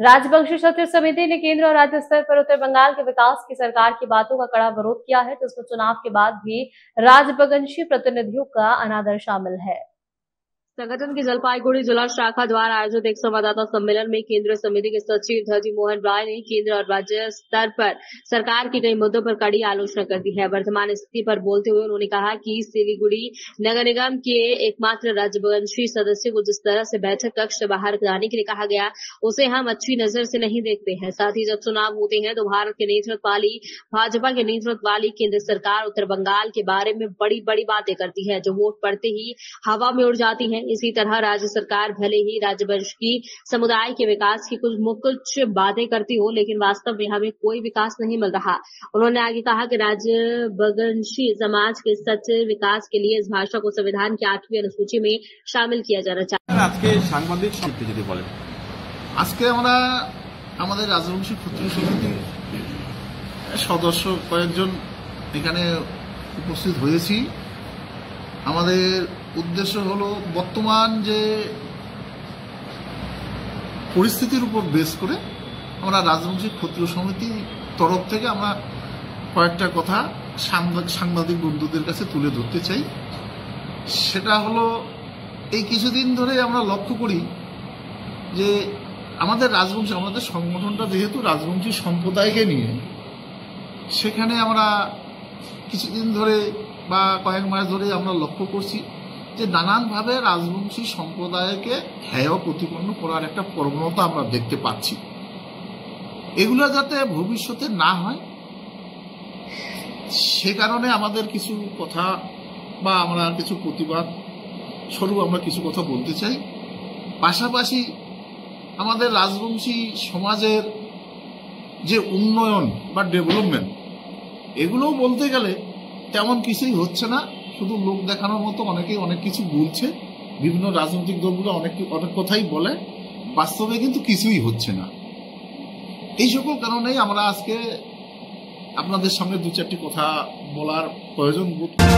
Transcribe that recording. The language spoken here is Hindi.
राजवंशी सत्र समिति ने केंद्र और राज्य स्तर पर उत्तर बंगाल के विकास की सरकार की बातों का कड़ा विरोध किया है, जिसमें चुनाव के बाद भी राजवंशी प्रतिनिधियों का अनादर शामिल है। संगठन की जलपाईगुड़ी जिला शाखा द्वारा आयोजित एक संवाददाता सम्मेलन में केंद्रीय समिति के सचिव धर्जी मोहन राय ने केंद्र और राज्य स्तर पर सरकार के कई मुद्दों पर कड़ी आलोचना कर दी है। वर्तमान स्थिति पर बोलते हुए उन्होंने कहा कि सिलीगुड़ी नगर निगम के एकमात्र राजवंशी सदस्य को जिस तरह से बैठक कक्ष से बाहर जाने के लिए कहा गया, उसे हम अच्छी नजर से नहीं देखते हैं। साथ ही जब चुनाव होते हैं तो भारत के नेतृत्व वाली भाजपा के नेतृत्व वाली केंद्र सरकार उत्तर बंगाल के बारे में बड़ी बड़ी बातें करती है, जो वोट पड़ते ही हवा में उड़ जाती है। इसी तरह राज्य सरकार भले ही राजवंशी समुदाय के विकास की कुछ बातें करती हो, लेकिन वास्तव में हमें कोई विकास नहीं मिल रहा। उन्होंने आगे कहा कि राजवंशी समाज के सच्चे विकास के लिए इस भाषा को संविधान की 8वीं अनुसूची में शामिल किया जाना चाहिए। राजवंशी ক্ষত্রিয় সমিতির সদস্য কয়েকজন এখানে উপস্থিত হয়েছি। আমাদের উদ্দেশ্য হলো বর্তমান যে পরিস্থিতির উপর বেস করে আমরা রাজবংশী ক্ষত্রিয় সমিতির তরফ থেকে আমরা কয়েকটা কথা সাংবাদিক বন্ধুদের কাছে তুলে ধরতে চাই। সেটা হলো এই কিছুদিন ধরে আমরা লক্ষ্য করি যে আমাদের রাজবংশী আমাদের সংগঠনটা যেহেতু রাজবংশী সম্প্রদায়কে নিয়ে, সেখানে আমরা কিছুদিন ধরে বা কয়েক মাস ধরে আমরা লক্ষ্য করছি যে নানানভাবে রাজবংশী সম্প্রদায়কে হেয় প্রতিপন্ন করার একটা প্রবণতা আমরা দেখতে পাচ্ছি। এগুলো যাতে ভবিষ্যতে না হয় সে কারণে আমাদের কিছু কথা বা আমরা কিছু প্রতিবাদ স্বরূপ আমরা কিছু কথা বলতে চাই। পাশাপাশি আমাদের রাজবংশী সমাজের যে উন্নয়ন বা ডেভেলপমেন্ট, এগুলোও বলতে গেলে তেমন কিছুই হচ্ছে না। শুধু লোক দেখানোর মতো অনেকেই অনেক কিছু বলছে, বিভিন্ন রাজনৈতিক দলগুলো অনেক কথাই বলে, বাস্তবে কিন্তু কিছুই হচ্ছে না। এই সকল কারণেই আমরা আজকে আপনাদের সামনে 2-4টি কথা বলার প্রয়োজন বোধ করি।